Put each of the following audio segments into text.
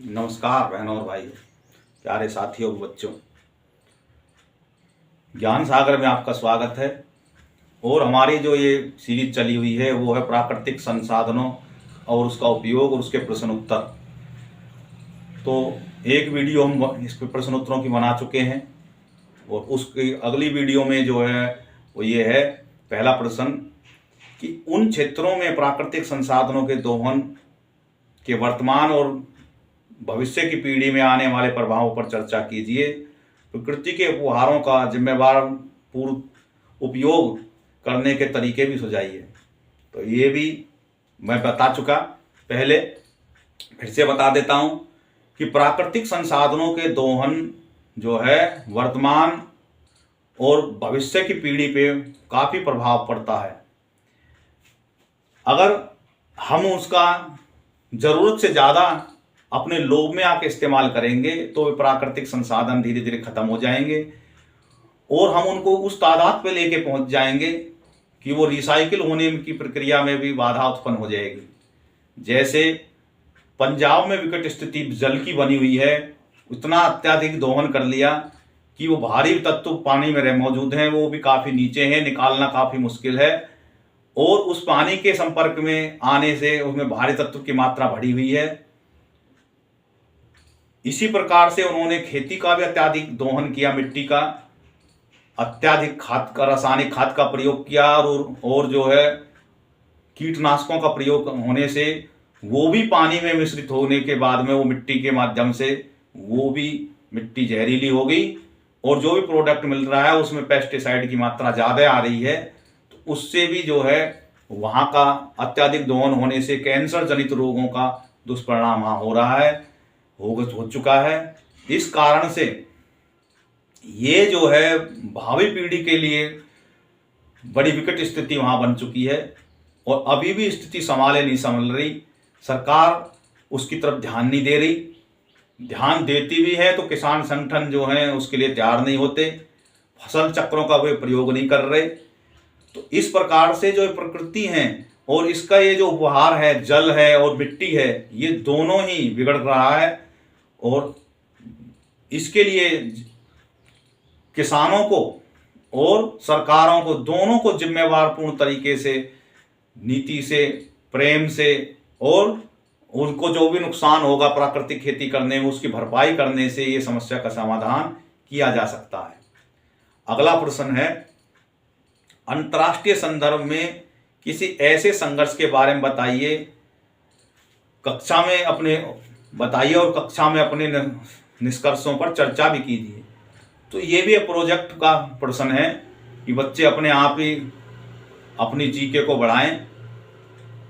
नमस्कार बहनों और भाइयों, प्यारे साथियों और बच्चों। ज्ञान सागर में आपका स्वागत है। और हमारी जो ये सीरीज चली हुई है वो है प्राकृतिक संसाधनों और उसका उपयोग और उसके प्रश्न उत्तर। तो एक वीडियो हम इस पे प्रश्न उत्तरों की बना चुके हैं और उसकी अगली वीडियो में जो है वो ये है पहला प्रश्न कि उन क्षेत्रों में प्राकृतिक संसाधनों के दोहन के वर्तमान और भविष्य की पीढ़ी में आने वाले प्रभावों पर चर्चा कीजिए। प्रकृति के उपहारों का जिम्मेवार पूर्ण उपयोग करने के तरीके भी सुझाइए। तो ये भी मैं बता चुका, पहले फिर से बता देता हूँ कि प्राकृतिक संसाधनों के दोहन जो है वर्तमान और भविष्य की पीढ़ी पे काफ़ी प्रभाव पड़ता है। अगर हम उसका ज़रूरत से ज़्यादा अपने लोभ में आके इस्तेमाल करेंगे तो वे प्राकृतिक संसाधन धीरे धीरे खत्म हो जाएंगे और हम उनको उस तादाद पे लेके पहुंच जाएंगे कि वो रिसाइकिल होने की प्रक्रिया में भी बाधा उत्पन्न हो जाएगी। जैसे पंजाब में विकट स्थिति जल की बनी हुई है, इतना अत्यधिक दोहन कर लिया कि वो भारी तत्व पानी में मौजूद हैं, वो भी काफ़ी नीचे हैं, निकालना काफ़ी मुश्किल है। और उस पानी के संपर्क में आने से उसमें भारी तत्व की मात्रा बढ़ी हुई है। इसी प्रकार से उन्होंने खेती का भी अत्यधिक दोहन किया, मिट्टी का अत्यधिक खाद का, रासायनिक खाद का प्रयोग किया और जो है कीटनाशकों का प्रयोग होने से वो भी पानी में मिश्रित होने के बाद में वो मिट्टी के माध्यम से वो भी मिट्टी जहरीली हो गई और जो भी प्रोडक्ट मिल रहा है उसमें पेस्टिसाइड की मात्रा ज़्यादा आ रही है। तो उससे भी जो है वहाँ का अत्यधिक दोहन होने से कैंसर जनित रोगों का दुष्परिणाम वहाँ हो रहा है, हो चुका है। इस कारण से ये जो है भावी पीढ़ी के लिए बड़ी विकट स्थिति वहाँ बन चुकी है और अभी भी स्थिति संभल रही। सरकार उसकी तरफ ध्यान नहीं दे रही, ध्यान देती भी है तो किसान संगठन जो हैं उसके लिए तैयार नहीं होते, फसल चक्रों का वे प्रयोग नहीं कर रहे। तो इस प्रकार से जो प्रकृति है और इसका ये जो उपहार है, जल है और मिट्टी है, ये दोनों ही बिगड़ रहा है। और इसके लिए किसानों को और सरकारों को दोनों को जिम्मेवार पूर्ण तरीके से, नीति से, प्रेम से और उनको जो भी नुकसान होगा प्राकृतिक खेती करने में उसकी भरपाई करने से ये समस्या का समाधान किया जा सकता है। अगला प्रश्न है, अंतर्राष्ट्रीय संदर्भ में किसी ऐसे संघर्ष के बारे में बताइए, कक्षा में अपने बताइए और कक्षा में अपने निष्कर्षों पर चर्चा भी कीजिए। तो ये भी एक प्रोजेक्ट का प्रश्न है कि बच्चे अपने आप ही अपनी जीके को बढ़ाएं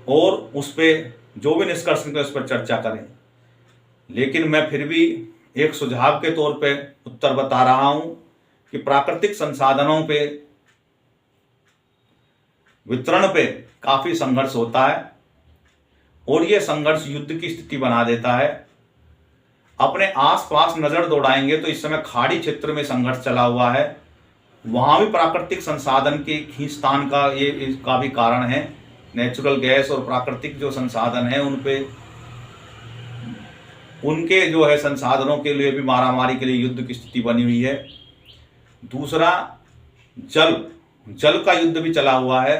और उस पर जो भी निष्कर्ष निकले उस पर चर्चा करें। लेकिन मैं फिर भी एक सुझाव के तौर पे उत्तर बता रहा हूँ कि प्राकृतिक संसाधनों पे वितरण पे काफ़ी संघर्ष होता है और ये संघर्ष युद्ध की स्थिति बना देता है। अपने आसपास नज़र दौड़ाएंगे तो इस समय खाड़ी क्षेत्र में संघर्ष चला हुआ है, वहाँ भी प्राकृतिक संसाधन के खींचतान का ये इसका भी कारण है। नेचुरल गैस और प्राकृतिक जो संसाधन है उन पे उनके जो है संसाधनों के लिए भी मारामारी के लिए युद्ध की स्थिति बनी हुई है। दूसरा, जल का युद्ध भी चला हुआ है।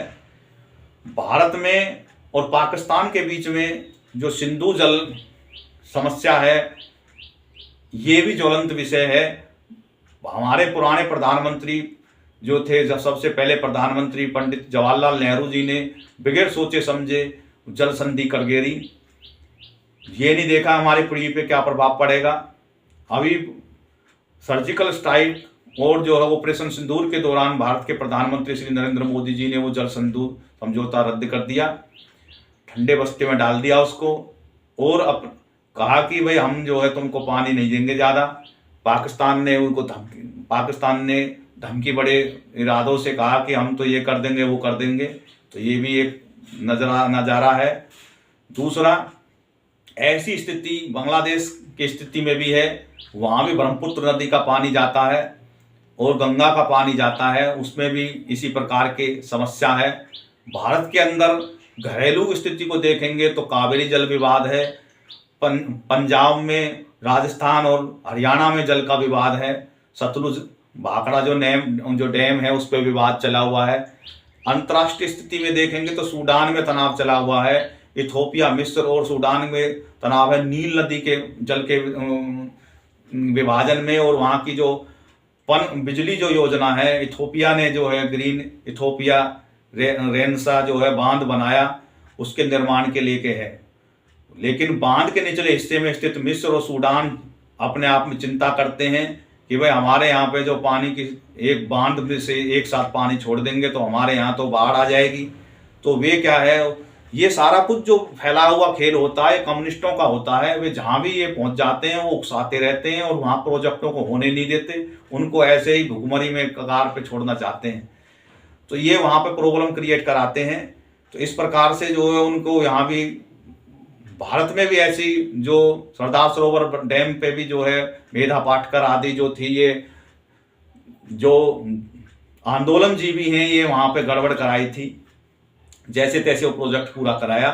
भारत में और पाकिस्तान के बीच में जो सिंधु जल समस्या है ये भी ज्वलंत विषय है। हमारे पुराने प्रधानमंत्री जो थे, जब सबसे पहले प्रधानमंत्री पंडित जवाहरलाल नेहरू जी ने बगैर सोचे समझे जल संधि कर गिरी। ये नहीं देखा हमारी पीढ़ी पे क्या प्रभाव पड़ेगा। अभी सर्जिकल स्ट्राइक और जो है ऑपरेशन सिंदूर के दौरान भारत के प्रधानमंत्री श्री नरेंद्र मोदी जी ने वो जल सिंधु समझौता रद्द कर दिया, ठंडे बस्ते में डाल दिया उसको और अब कहा कि भाई हम जो है तुमको पानी नहीं देंगे ज़्यादा। पाकिस्तान ने धमकी बड़े इरादों से कहा कि हम तो ये कर देंगे वो कर देंगे। तो ये भी एक नज़ारा है। दूसरा, ऐसी स्थिति बांग्लादेश की स्थिति में भी है, वहाँ भी ब्रह्मपुत्र नदी का पानी जाता है और गंगा का पानी जाता है, उसमें भी इसी प्रकार की समस्या है। भारत के अंदर घरेलू स्थिति को देखेंगे तो कावेरी जल विवाद है, पंजाब में, राजस्थान और हरियाणा में जल का विवाद है। सतलुज भाखड़ा जो डैम है उस पर विवाद चला हुआ है। अंतर्राष्ट्रीय स्थिति में देखेंगे तो सूडान में तनाव चला हुआ है। इथोपिया, मिस्र और सूडान में तनाव है नील नदी के जल के विभाजन में। और वहाँ की जो बिजली जो योजना है, इथोपिया ने जो है ग्रीन इथोपिया रेनसा जो है बांध बनाया, उसके निर्माण के लिए है। लेकिन बांध के निचले हिस्से में स्थित मिस्र और सूडान अपने आप में चिंता करते हैं कि भाई हमारे यहाँ पे जो पानी की एक बांध में से एक साथ पानी छोड़ देंगे तो हमारे यहाँ तो बाढ़ आ जाएगी। तो वे क्या है, ये सारा कुछ जो फैला हुआ खेल होता है कम्युनिस्टों का होता है। वे जहाँ भी ये पहुँच जाते हैं वो उकसाते रहते हैं और वहाँ प्रोजेक्टों को होने नहीं देते, उनको ऐसे ही भुखमरी में कगार पे छोड़ना चाहते हैं। तो ये वहाँ पे प्रॉब्लम क्रिएट कराते हैं। तो इस प्रकार से जो है उनको यहाँ भी भारत में भी ऐसी जो सरदार सरोवर डैम पे भी जो है मेधा पाटकर आदि जो थी, ये जो आंदोलन जीवी हैं, ये वहाँ पे गड़बड़ कराई थी, जैसे तैसे वो प्रोजेक्ट पूरा कराया।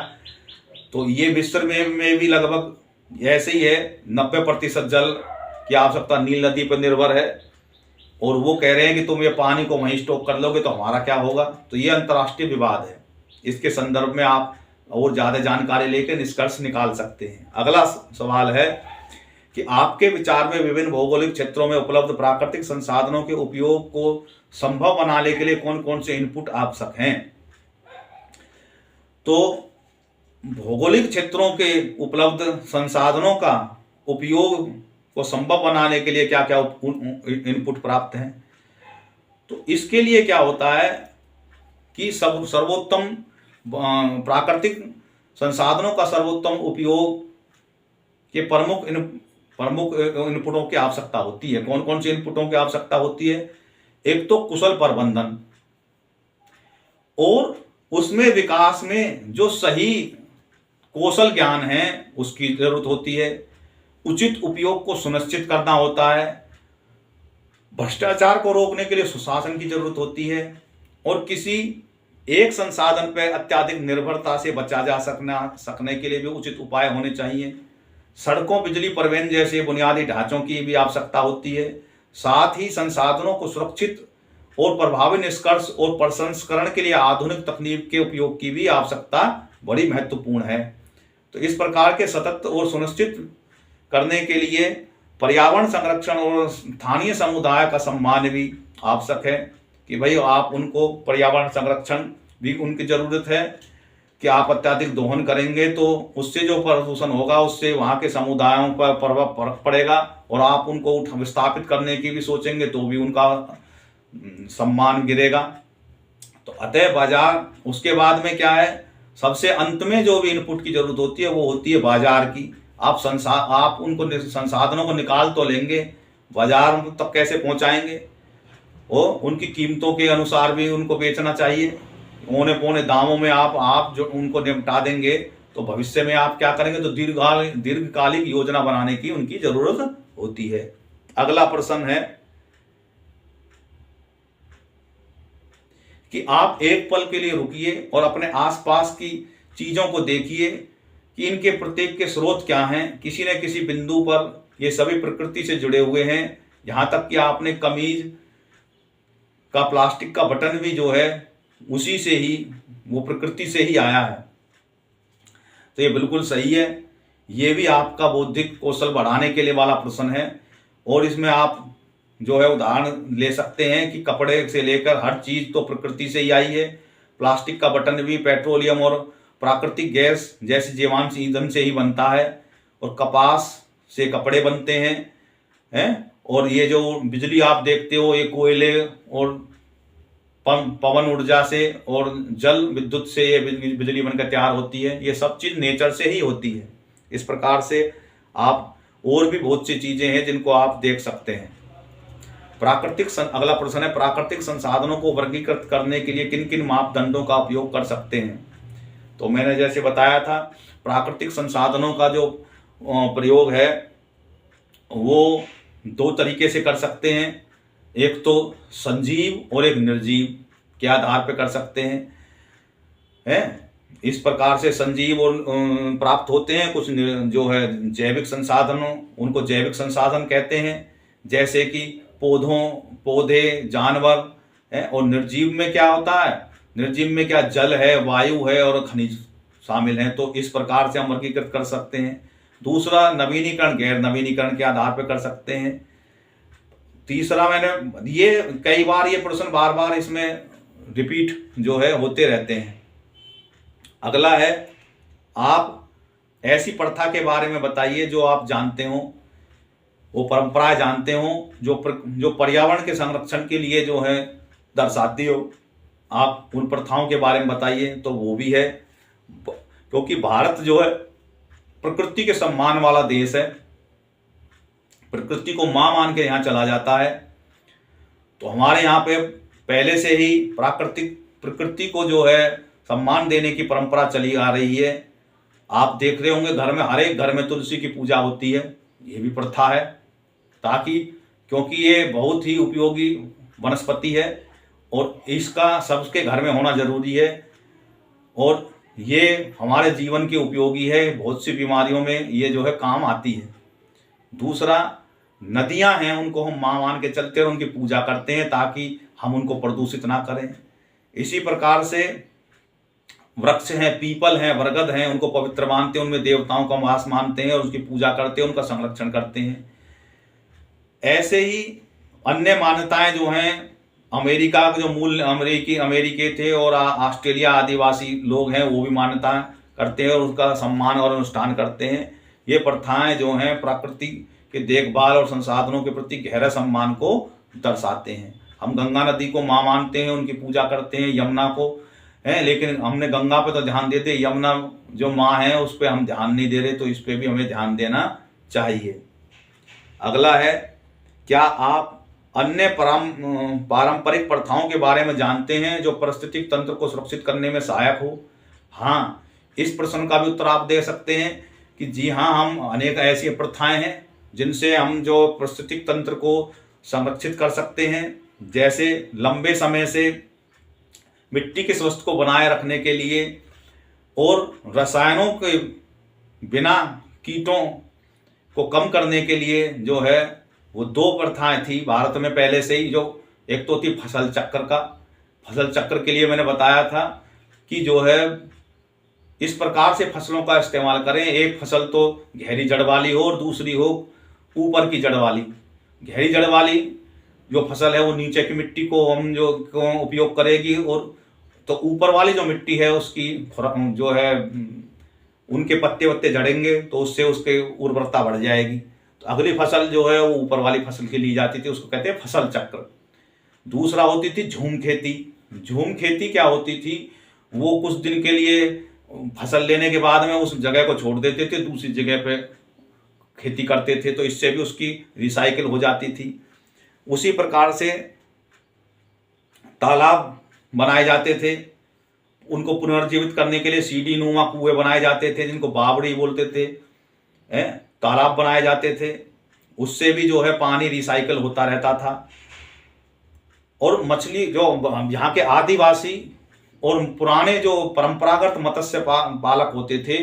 तो ये मिस्र में भी लगभग ऐसे ही है। 90% जल की आवश्यकता नील नदी पर निर्भर है और वो कह रहे हैं कि तुम ये पानी को वहीं स्टॉक कर लोगे तो हमारा क्या होगा। तो ये अंतर्राष्ट्रीय विवाद है। इसके संदर्भ में आप और ज़्यादा जानकारी लेकर निष्कर्ष निकाल सकते हैं। अगला सवाल है कि आपके विचार में विभिन्न भौगोलिक क्षेत्रों में उपलब्ध प्राकृतिक संसाधनों के उपयोग को संभव बनाने के लिए कौन कौन से इनपुट आवश्यक हैं। तो भौगोलिक क्षेत्रों के उपलब्ध संसाधनों का उपयोग को संभव बनाने के लिए क्या क्या इनपुट प्राप्त हैं। तो इसके लिए क्या होता है कि सर्वोत्तम प्राकृतिक संसाधनों का सर्वोत्तम उपयोग के प्रमुख इनपुटों की आवश्यकता होती है। कौन कौन से इनपुटों की आवश्यकता होती है। एक तो कुशल प्रबंधन और उसमें विकास में जो सही कौशल ज्ञान है उसकी जरूरत होती है। उचित उपयोग को सुनिश्चित करना होता है। भ्रष्टाचार को रोकने के लिए सुशासन की जरूरत होती है और किसी एक संसाधन पर अत्यधिक निर्भरता से बचा जा सकने के लिए भी उचित उपाय होने चाहिए। सड़कों, बिजली, परिवहन जैसे बुनियादी ढांचों की भी आवश्यकता होती है। साथ ही संसाधनों को सुरक्षित और प्रभावी निष्कर्ष और प्रसंस्करण के लिए आधुनिक तकनीक के उपयोग की भी आवश्यकता बड़ी महत्वपूर्ण है। तो इस प्रकार के सतत और सुनिश्चित करने के लिए पर्यावरण संरक्षण और स्थानीय समुदाय का सम्मान भी आवश्यक है कि भाई आप उनको पर्यावरण संरक्षण भी उनकी जरूरत है कि आप अत्यधिक दोहन करेंगे तो उससे जो प्रदूषण होगा उससे वहाँ के समुदायों पर फर्क पड़ेगा और आप उनको विस्थापित करने की भी सोचेंगे तो भी उनका सम्मान गिरेगा। तो अतः बाजार, उसके बाद में क्या है, सबसे अंत में जो भी इनपुट की जरूरत होती है वो होती है बाजार की। आप उनको संसाधनों को निकाल तो लेंगे, बाजार तक कैसे पहुंचाएंगे और उनकी कीमतों के अनुसार भी उनको बेचना चाहिए। औने पौने दामों में आप जो उनको निपटा देंगे तो भविष्य में आप क्या करेंगे, तो दीर्घकालिक योजना बनाने की उनकी जरूरत होती है। अगला प्रश्न है कि आप एक पल के लिए रुकिए और अपने आसपास की चीजों को देखिए कि इनके प्रत्येक के स्रोत क्या हैं। किसी न किसी बिंदु पर ये सभी प्रकृति से जुड़े हुए हैं। यहाँ तक कि आपने कमीज का प्लास्टिक का बटन भी जो है उसी से ही, वो प्रकृति से ही आया है। तो ये बिल्कुल सही है। ये भी आपका बौद्धिक कौशल बढ़ाने के लिए वाला प्रश्न है और इसमें आप जो है उदाहरण ले सकते हैं कि कपड़े से लेकर हर चीज तो प्रकृति से ही आई है। प्लास्टिक का बटन भी पेट्रोलियम और प्राकृतिक गैस जैसे जीवाश्म ईंधन से ही बनता है और कपास से कपड़े बनते हैं। और ये जो बिजली आप देखते हो ये कोयले और पवन ऊर्जा से और जल विद्युत से ये बिजली बनकर तैयार होती है। ये सब चीज नेचर से ही होती है। इस प्रकार से आप और भी बहुत सी चीजें हैं जिनको आप देख सकते हैं। अगला प्रश्न है, प्राकृतिक संसाधनों को वर्गीकृत करने के लिए किन किन मापदंडों का उपयोग कर सकते हैं। तो मैंने जैसे बताया था, प्राकृतिक संसाधनों का जो प्रयोग है वो दो तरीके से कर सकते हैं। एक तो सजीव और एक निर्जीव के आधार पर कर सकते हैं। इस प्रकार से संजीव और प्राप्त होते हैं। कुछ जो है जैविक संसाधनों, उनको जैविक संसाधन कहते हैं, जैसे कि पौधे, जानवर हैं। और निर्जीव में क्या होता है? निर्जीव में क्या जल है, वायु है और खनिज शामिल हैं। तो इस प्रकार से हम वर्गीकृत कर सकते हैं। दूसरा, नवीनीकरण गैर नवीनीकरण के आधार पर कर सकते हैं। तीसरा, मैंने ये कई बार ये प्रश्न बार बार इसमें रिपीट जो है होते रहते हैं। अगला है, आप ऐसी प्रथा के बारे में बताइए जो आप जानते हो, वो परंपराएं जानते हो जो पर्यावरण के संरक्षण के लिए जो है दर्शाती हो। आप उन प्रथाओं के बारे में बताइए। तो वो भी है, क्योंकि भारत जो है प्रकृति के सम्मान वाला देश है, प्रकृति को मां मान के यहाँ चला जाता है। तो हमारे यहाँ पे पहले से ही प्रकृति को जो है सम्मान देने की परंपरा चली आ रही है। आप देख रहे होंगे घर में, हर एक घर में तुलसी की पूजा होती है। ये भी प्रथा है, ताकि क्योंकि ये बहुत ही उपयोगी वनस्पति है और इसका सबके घर में होना जरूरी है। और ये हमारे जीवन के उपयोगी है, बहुत सी बीमारियों में ये जो है काम आती है। दूसरा, नदियां हैं, उनको हम मां मान के चलते हैं, उनकी पूजा करते हैं ताकि हम उनको प्रदूषित ना करें। इसी प्रकार से वृक्ष हैं, पीपल हैं, बरगद हैं, उनको पवित्र मानते हैं, उनमें देवताओं का वास मानते हैं और उसकी पूजा करते हैं, उनका संरक्षण करते हैं। ऐसे ही अन्य मान्यताएं जो हैं, अमेरिका के जो मूल अमेरिकी थे और ऑस्ट्रेलिया आदिवासी लोग हैं, वो भी मान्यता करते हैं और उसका सम्मान और अनुष्ठान करते हैं। ये प्रथाएं जो हैं प्रकृति के देखभाल और संसाधनों के प्रति गहरा सम्मान को दर्शाते हैं। हम गंगा नदी को मां मानते हैं, उनकी पूजा करते हैं, यमुना को है, लेकिन हमने गंगा पे तो ध्यान देते, यमुना जो माँ है उस पर हम ध्यान नहीं दे रहे। तो इस पे भी हमें ध्यान देना चाहिए। अगला है, क्या आप अन्य पारंपरिक प्रथाओं के बारे में जानते हैं जो पारिस्थितिक तंत्र को सुरक्षित करने में सहायक हो? हाँ, इस प्रश्न का भी उत्तर आप दे सकते हैं कि जी हाँ, हम अनेक ऐसी प्रथाएं हैं जिनसे हम जो पारिस्थितिक तंत्र को संरक्षित कर सकते हैं। जैसे लंबे समय से मिट्टी के स्वास्थ्य को बनाए रखने के लिए और रसायनों के बिना कीटों को कम करने के लिए जो है वो दो प्रथाएं थी भारत में पहले से ही। जो एक तो थी फसल चक्र के लिए मैंने बताया था कि जो है इस प्रकार से फसलों का इस्तेमाल करें, एक फसल तो गहरी जड़ वाली हो और दूसरी हो ऊपर की जड़ वाली। गहरी जड़ वाली जो फसल है वो नीचे की मिट्टी को हम जो उपयोग करेगी, और तो ऊपर वाली जो मिट्टी है उसकी जो है उनके पत्ते वत्ते झड़ेंगे तो उससे उसके उर्वरता बढ़ जाएगी। तो अगली फसल जो है वो ऊपर वाली फसल की ली जाती थी, उसको कहते हैं फसल चक्र। दूसरा होती थी झूम खेती। झूम खेती क्या होती थी? वो कुछ दिन के लिए फसल लेने के बाद में उस जगह को छोड़ देते थे, दूसरी जगह पे खेती करते थे, तो इससे भी उसकी रिसाइकिल हो जाती थी। उसी प्रकार से तालाब बनाए जाते थे, उनको पुनर्जीवित करने के लिए सीढ़ी नुमा कुएं बनाए जाते थे, जिनको बावड़ी बोलते थे। तालाब बनाए जाते थे, उससे भी जो है पानी रिसाइकिल होता रहता था। और मछली जो यहाँ के आदिवासी और पुराने जो परंपरागत मत्स्य पालक होते थे,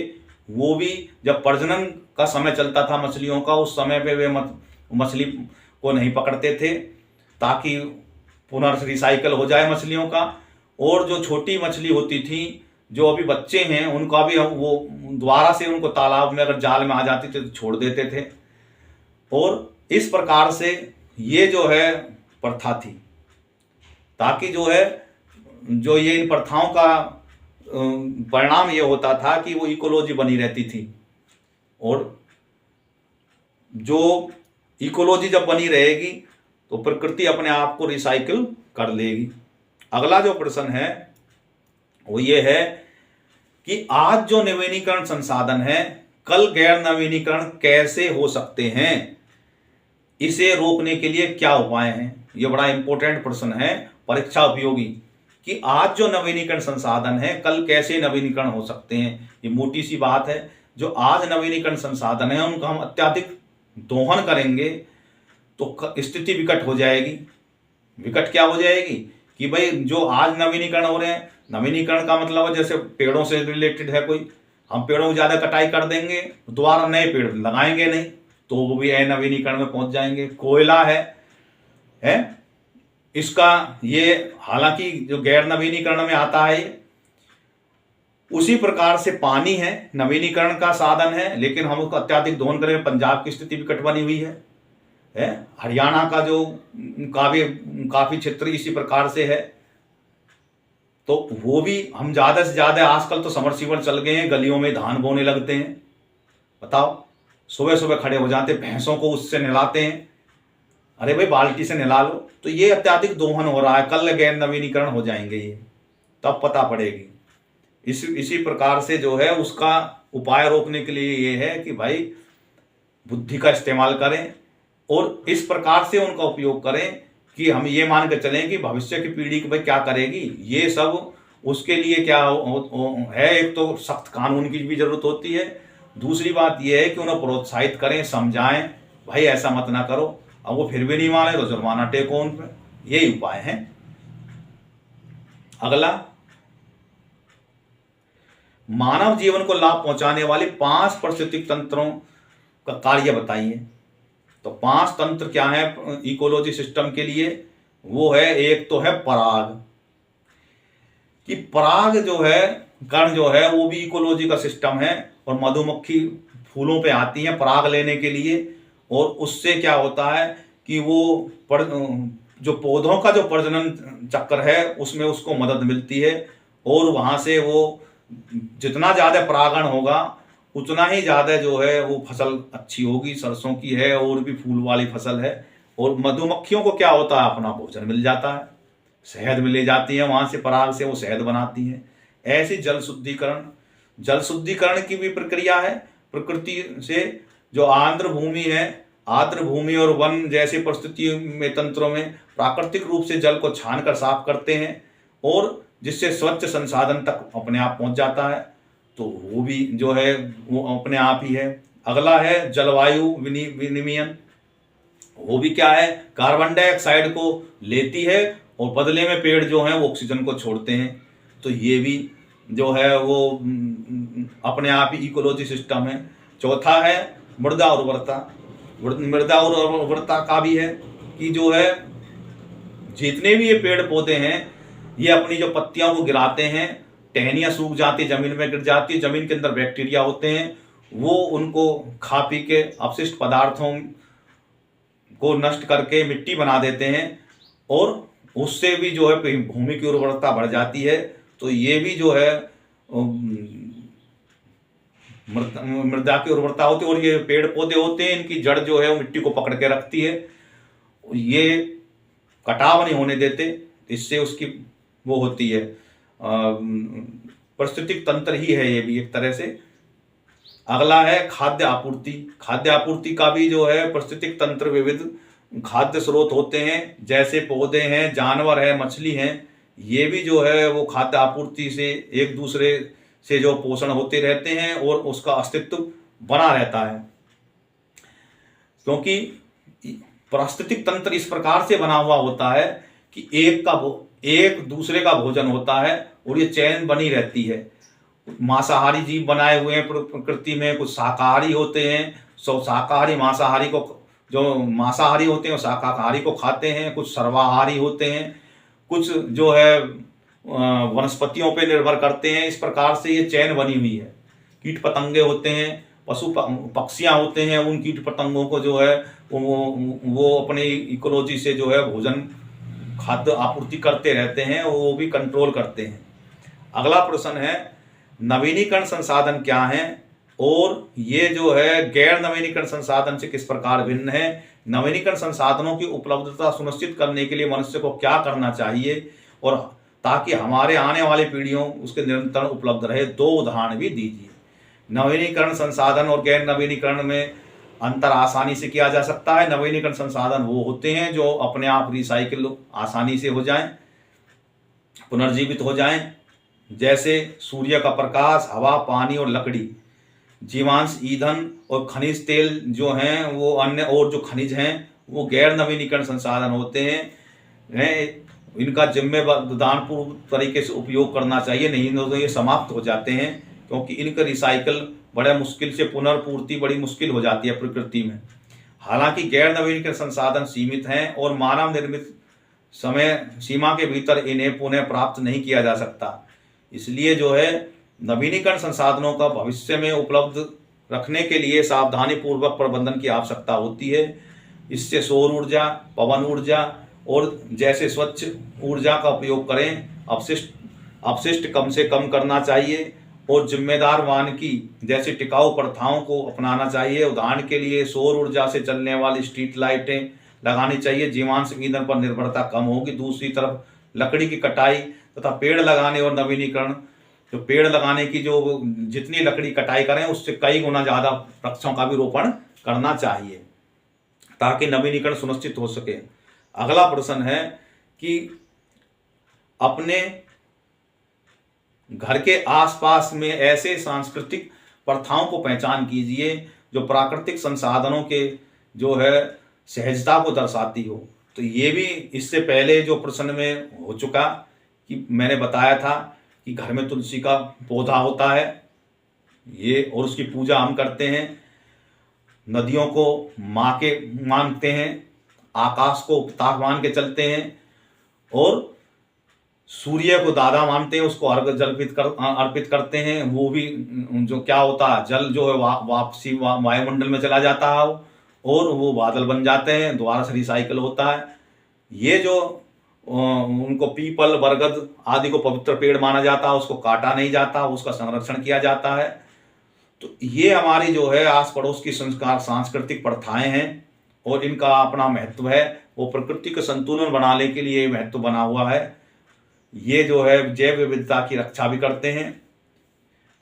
वो भी जब प्रजनन का समय चलता था मछलियों का, उस समय पे वे मछली को नहीं पकड़ते थे ताकि पुनर्रिसाइकिल हो जाए मछलियों का। और जो छोटी मछली होती थी, जो अभी बच्चे हैं, उनका भी वो दोबारा से उनको तालाब में अगर जाल में आ जाते थे तो छोड़ देते थे। और इस प्रकार से ये जो है प्रथा थी, ताकि जो है जो ये इन प्रथाओं का परिणाम ये होता था कि वो इकोलॉजी बनी रहती थी। और जो इकोलॉजी जब बनी रहेगी तो प्रकृति अपने आप को रिसाइकिल कर लेगी। अगला जो प्रश्न है वो ये है कि आज जो नवीनीकरण संसाधन है, कल गैर नवीनीकरण कैसे हो सकते हैं? इसे रोकने के लिए क्या उपाय हैं? ये बड़ा इंपॉर्टेंट प्रश्न है, परीक्षा उपयोगी, कि आज जो नवीनीकरण संसाधन है कल कैसे नवीनीकरण हो सकते हैं। ये मोटी सी बात है। जो आज नवीनीकरण संसाधन है उनका हम अत्यधिक दोहन करेंगे तो स्थिति विकट हो जाएगी। विकट क्या हो जाएगी कि भाई जो आज नवीनीकरण हो रहे हैं, नवीनीकरण का मतलब है जैसे पेड़ों से रिलेटेड है कोई, हम पेड़ों की ज़्यादा कटाई कर देंगे, दोबारा नए पेड़ लगाएंगे नहीं, तो वो भी नवीनीकरण में पहुंच जाएंगे। कोयला है इसका, ये हालांकि जो गैर नवीनीकरण में आता है, उसी प्रकार से पानी है, नवीनीकरण का साधन है, लेकिन हम उसका अत्याधिक दोहन करें। पंजाब की स्थिति विकट बनी हुई है। हरियाणा का जो काफी क्षेत्र इसी प्रकार से है, तो वो भी हम ज्यादा से ज्यादा, आजकल तो समरसीबल चल गए हैं, गलियों में धान बोने लगते हैं। बताओ, सुबह सुबह खड़े हो जाते, भैंसों को उससे नहलाते हैं। अरे भाई बाल्टी से नहला लो। तो ये अत्याधिक दोहन हो रहा है, कल गैर नवीनीकरण हो जाएंगे ये, तब पता पड़ेगी। इसी प्रकार से जो है उसका उपाय रोकने के लिए ये है कि भाई बुद्धि का इस्तेमाल करें और इस प्रकार से उनका उपयोग करें कि हम ये मान के चलें कि भविष्य की पीढ़ी को भाई क्या करेगी ये सब। उसके लिए क्या है, एक तो सख्त कानून की भी जरूरत होती है, दूसरी बात यह है कि उन्हें प्रोत्साहित करें, समझाएं, भाई ऐसा मत ना करो। अब वो फिर भी नहीं माने तो जुर्माना टेको उन पर, यही उपाय है। अगला, मानव जीवन को लाभ पहुंचाने वाले 5 पारिस्थितिक तंत्रों का कार्य बताइए। तो 5 तंत्र क्या है इकोलॉजी सिस्टम के लिए? वो है, एक तो है पराग, कि पराग जो है, कण जो है, वो भी इकोलॉजी का सिस्टम है। और मधुमक्खी फूलों पे आती है पराग लेने के लिए, और उससे क्या होता है कि वो जो पौधों का जो प्रजनन चक्र है उसमें उसको मदद मिलती है, और वहां से वो जितना ज्यादा परागण होगा उतना ही ज्यादा जो है वो फसल अच्छी होगी। सरसों की है और भी फूल वाली फसल है, और मधुमक्खियों को क्या होता है, अपना भोजन मिल जाता है, शहद मिल जाती है, वहां से पराग से वो शहद बनाती है। ऐसी जल शुद्धिकरण की भी प्रक्रिया है प्रकृति से। जो आर्द्र भूमि है, आर्द्र भूमि और वन जैसी परिस्थितियों में तंत्रों में प्राकृतिक रूप से जल को छान कर साफ करते हैं, और जिससे स्वच्छ संसाधन तक अपने आप पहुंच जाता है। तो वो भी जो है वो अपने आप ही है। अगला है जलवायु विनिमयन। वो भी क्या है, कार्बन डाइऑक्साइड को लेती है और बदले में पेड़ जो है वो ऑक्सीजन को छोड़ते हैं। तो ये भी जो है वो अपने आप ही इकोलॉजी सिस्टम है। चौथा है मृदा उर्वरता। मृदा उर्वरता का भी है कि जो है जितने भी ये पेड़ पौधे हैं ये अपनी जो पत्तियों को गिराते हैं, टहनियाँ सूख जाती, जमीन में गिर जाती है, जमीन के अंदर बैक्टीरिया होते हैं, वो उनको खा पी के अपशिष्ट पदार्थों को नष्ट करके मिट्टी बना देते हैं, और उससे भी जो है भूमि की उर्वरता बढ़ जाती है। तो ये भी जो है मृदा की उर्वरता होती है। और ये पेड़ पौधे होते हैं, इनकी जड़ जो है वो मिट्टी को पकड़ के रखती है, ये कटाव नहीं होने देते, इससे उसकी वो होती है पारिस्थितिक तंत्र ही है ये भी एक तरह से। अगला है खाद्य आपूर्ति। खाद्य आपूर्ति का भी जो है पारिस्थितिक तंत्र, विविध खाद्य स्रोत होते हैं, जैसे पौधे हैं, जानवर हैं, मछली हैं, ये भी जो है वो खाद्य आपूर्ति से एक दूसरे से जो पोषण होते रहते हैं और उसका अस्तित्व बना रहता है। क्योंकि पारिस्थितिक तंत्र इस प्रकार से बना हुआ होता है कि एक दूसरे का भोजन होता है और ये चैन बनी रहती है। मांसाहारी जीव बनाए हुए हैं प्रकृति में, कुछ शाकाहारी होते हैं, शाकाहारी मांसाहारी को, जो मांसाहारी होते हैं शाकाहारी को खाते हैं, कुछ सर्वाहारी होते हैं, कुछ जो है वनस्पतियों पे निर्भर करते हैं। इस प्रकार से ये चैन बनी हुई है। कीट पतंगे होते हैं, पशु पक्षियाँ होते हैं, उन कीट पतंगों को जो है वो अपनी इकोलॉजी से जो है भोजन खाद्य आपूर्ति करते रहते हैं, वो भी कंट्रोल करते हैं। अगला प्रश्न है नवीनीकरण संसाधन क्या है और ये जो है गैर नवीनीकरण संसाधन से किस प्रकार भिन्न है। नवीनीकरण संसाधनों की उपलब्धता सुनिश्चित करने के लिए मनुष्य को क्या करना चाहिए, और ताकि हमारे आने वाली पीढ़ियों उसके निरंतर उपलब्ध रहे। 2 उदाहरण भी दीजिए। नवीनीकरण संसाधन और गैर नवीनीकरण में अंतर आसानी से किया जा सकता है। नवीनीकरण संसाधन वो होते हैं जो अपने आप रिसाइकिल आसानी से हो जाएं, पुनर्जीवित हो जाएं, जैसे सूर्य का प्रकाश, हवा, पानी और लकड़ी। जीवांश ईंधन और खनिज तेल जो हैं वो अन्य और जो खनिज हैं वो गैर नवीनीकरण संसाधन होते हैं। इनका जिम्मेदारपूर्वक तरीके से उपयोग करना चाहिए, नहीं तो ये समाप्त हो जाते हैं, क्योंकि इनका रिसाइकल बड़े मुश्किल से पुनर्पूर्ति बड़ी मुश्किल हो जाती है प्रकृति में। हालांकि गैर नवीनीकरण संसाधन सीमित हैं और मानव निर्मित समय सीमा के भीतर इन्हें पुनः प्राप्त नहीं किया जा सकता। इसलिए जो है नवीनीकरण संसाधनों का भविष्य में उपलब्ध रखने के लिए सावधानी पूर्वक प्रबंधन की आवश्यकता होती है। इससे सौर ऊर्जा, पवन ऊर्जा और जैसे स्वच्छ ऊर्जा का उपयोग करें। अपशिष्ट कम से कम करना चाहिए और जिम्मेदार वानिकी जैसी टिकाऊ प्रथाओं को अपनाना चाहिए। उदाहरण के लिए सौर ऊर्जा से चलने वाली स्ट्रीट लाइटें लगानी चाहिए, जीवाश्म ईंधन पर निर्भरता कम होगी। दूसरी तरफ लकड़ी की कटाई तथा पेड़ लगाने और नवीनीकरण, जो पेड़ लगाने की जो जितनी लकड़ी कटाई करें उससे कई गुना ज़्यादा वृक्षों का भी रोपण करना चाहिए ताकि नवीनीकरण सुनिश्चित हो सके। अगला प्रश्न है कि अपने घर के आसपास में ऐसे सांस्कृतिक प्रथाओं को पहचान कीजिए जो प्राकृतिक संसाधनों के जो है सहजता को दर्शाती हो। तो ये भी इससे पहले जो प्रश्न में हो चुका कि मैंने बताया था कि घर में तुलसी का पौधा होता है ये, और उसकी पूजा हम करते हैं। नदियों को माँ के मानते हैं, आकाश को पिता मान के चलते हैं और सूर्य को दादा मानते हैं, उसको अर्पित करते हैं। वो भी जो क्या होता है, जल जो है वापसी वायुमंडल में चला जाता है और वो बादल बन जाते हैं, दोबारा से रिसाइकल होता है। ये जो उनको पीपल, बरगद आदि को पवित्र पेड़ माना जाता है, उसको काटा नहीं जाता, उसका संरक्षण किया जाता है। तो ये हमारी जो है आस पड़ोस की संस्कार सांस्कृतिक प्रथाएं हैं और इनका अपना महत्व है। वो प्रकृति का संतुलन बनाने के लिए महत्व बना हुआ है। ये जो है जैव विविधता की रक्षा भी करते हैं।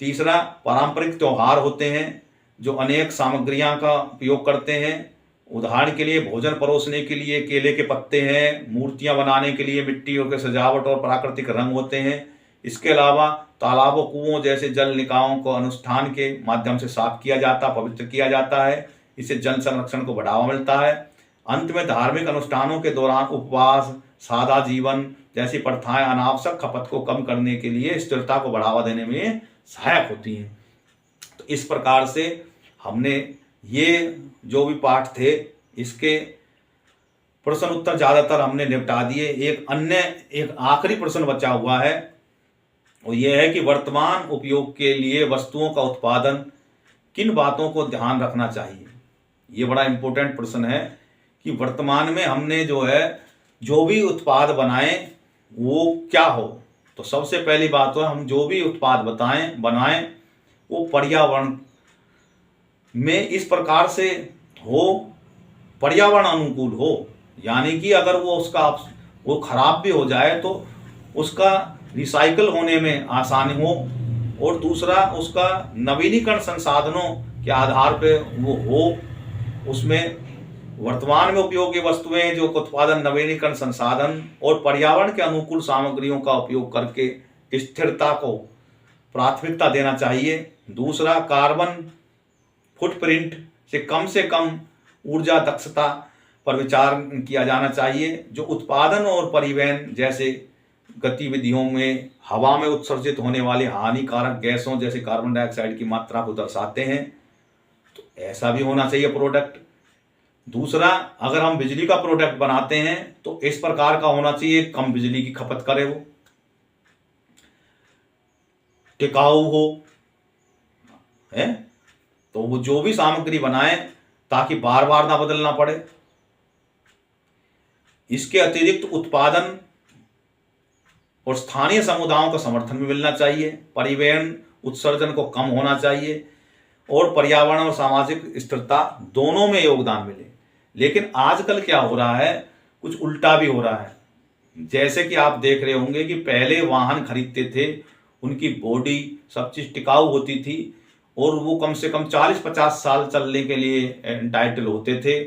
तीसरा, पारंपरिक त्यौहार होते हैं जो अनेक सामग्रियां का उपयोग करते हैं। उदाहरण के लिए भोजन परोसने के लिए केले के पत्ते हैं, मूर्तियां बनाने के लिए मिट्टी और के सजावट और प्राकृतिक रंग होते हैं। इसके अलावा तालाबों, कुओं जैसे जल निकायों को अनुष्ठान के माध्यम से साफ किया जाता, पवित्र किया जाता है। इससे जल संरक्षण को बढ़ावा मिलता है। अंत में धार्मिक अनुष्ठानों के दौरान उपवास, सादा जीवन जैसी प्रथाएं अनावश्यक खपत को कम करने के लिए स्थिरता को बढ़ावा देने में सहायक होती हैं। तो इस प्रकार से हमने ये जो भी पाठ थे इसके प्रश्न उत्तर ज़्यादातर हमने निपटा दिए। एक आखिरी प्रश्न बचा हुआ है, वो ये है कि वर्तमान उपयोग के लिए वस्तुओं का उत्पादन किन बातों को ध्यान रखना चाहिए। ये बड़ा इंपॉर्टेंट प्रश्न है कि वर्तमान में हमने जो है जो भी उत्पाद बनाएं वो क्या हो। तो सबसे पहली बात है हम जो भी उत्पाद बनाएं वो पर्यावरण में इस प्रकार से हो, पर्यावरण अनुकूल हो। यानी कि अगर वो खराब भी हो जाए तो उसका रिसाइकल होने में आसानी हो, और दूसरा उसका नवीनीकरण संसाधनों के आधार पे वो हो। उसमें वर्तमान में उपयोगी वस्तुएं जो उत्पादन, नवीनीकरण संसाधन और पर्यावरण के अनुकूल सामग्रियों का उपयोग करके स्थिरता को प्राथमिकता देना चाहिए। दूसरा, कार्बन फुटप्रिंट से कम ऊर्जा दक्षता पर विचार किया जाना चाहिए, जो उत्पादन और परिवहन जैसे गतिविधियों में हवा में उत्सर्जित होने वाली हानिकारक गैसों जैसे कार्बन डाइऑक्साइड की मात्रा को दर्शाते हैं। तो ऐसा भी होना चाहिए प्रोडक्ट। दूसरा, अगर हम बिजली का प्रोडक्ट बनाते हैं तो इस प्रकार का होना चाहिए, कम बिजली की खपत करे, वो टिकाऊ हो है। तो वो जो भी सामग्री बनाए ताकि बार बार ना बदलना पड़े। इसके अतिरिक्त उत्पादन और स्थानीय समुदायों का समर्थन भी मिलना चाहिए। परिवहन उत्सर्जन को कम होना चाहिए और पर्यावरण और सामाजिक स्थिरता दोनों में योगदान मिले। लेकिन आजकल क्या हो रहा है, कुछ उल्टा भी हो रहा है। जैसे कि आप देख रहे होंगे कि पहले वाहन खरीदते थे, उनकी बॉडी सब चीज़ टिकाऊ होती थी और वो कम से कम 40-50 साल चलने के लिए एंटाइटल होते थे।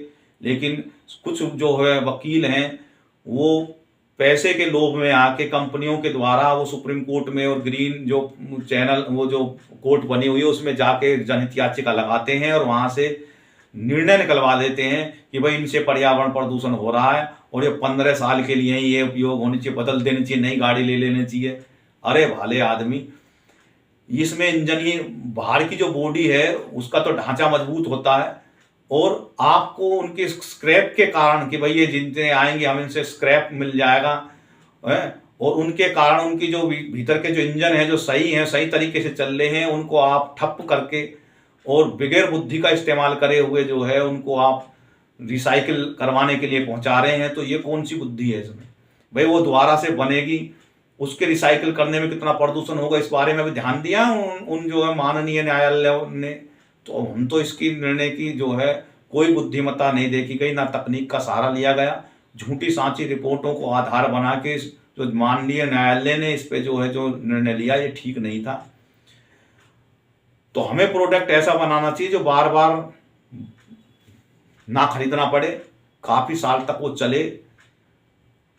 लेकिन कुछ जो है वकील हैं वो पैसे के लोभ में आके कंपनियों के द्वारा वो सुप्रीम कोर्ट में और ग्रीन जो चैनल वो जो कोर्ट बनी हुई है उसमें जाके जनहित याचिका लगाते हैं और वहाँ से निर्णय निकलवा देते हैं कि भाई इनसे पर्यावरण प्रदूषण हो रहा है और ये 15 साल के लिए ही ये उपयोग होनी चाहिए, बदल देनी चाहिए, नई गाड़ी ले लेनी चाहिए। अरे भाले आदमी, इसमें इंजन ही बाहर की जो बॉडी है उसका तो ढांचा मजबूत होता है, और आपको उनके स्क्रैप के कारण कि भाई ये जितने आएंगे हम इनसे स्क्रैप मिल जाएगा है, और उनके कारण उनकी जो भीतर के जो इंजन है जो सही है, सही तरीके से चल रहे हैं, उनको आप ठप करके और बगैर बुद्धि का इस्तेमाल करे हुए जो है उनको आप रिसाइकिल करवाने के लिए पहुंचा रहे हैं। तो ये कौन सी बुद्धि है इसमें? भाई वो दोबारा से बनेगी, उसके रिसाइकिल करने में कितना प्रदूषण होगा इस बारे में भी ध्यान दिया उन जो है माननीय न्यायालय ने। तो हम तो इसकी निर्णय की जो है कोई बुद्धिमत्ता नहीं देखी गई, ना तकनीक का सहारा लिया गया। झूठी सांची रिपोर्टों को आधार बना के जो माननीय न्यायालय ने इस पे जो है जो निर्णय लिया, ये ठीक नहीं था। तो हमें प्रोडक्ट ऐसा बनाना चाहिए जो बार बार ना खरीदना पड़े, काफी साल तक वो चले,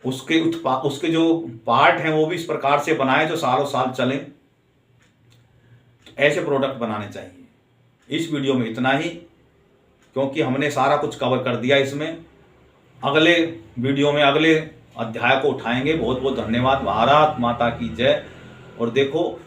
उसके जो पार्ट हैं वो भी इस प्रकार से बनाए जो सालों साल चले। तो ऐसे प्रोडक्ट बनाने चाहिए। इस वीडियो में इतना ही, क्योंकि हमने सारा कुछ कवर कर दिया इसमें। अगले वीडियो में अगले अध्याय को उठाएंगे। बहुत बहुत धन्यवाद। भारत माता की जय। और देखो,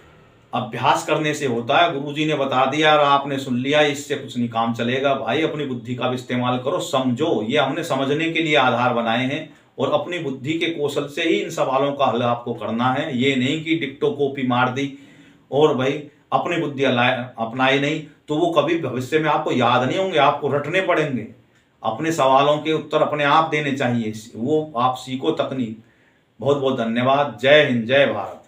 अभ्यास करने से होता है, गुरुजी ने बता दिया और आपने सुन लिया, इससे कुछ नहीं काम चलेगा। भाई अपनी बुद्धि का भी इस्तेमाल करो, समझो। ये हमने समझने के लिए आधार बनाए हैं और अपनी बुद्धि के कौशल से ही इन सवालों का हल आपको करना है। ये नहीं कि डिक्टो कॉपी मार दी और भाई अपनी बुद्धि अपनाई नहीं, तो वो कभी भविष्य में आपको याद नहीं होंगे, आपको रटने पड़ेंगे। अपने सवालों के उत्तर अपने आप देने चाहिए, वो आप सीखो तकनीक। बहुत बहुत धन्यवाद। जय हिंद, जय भारत।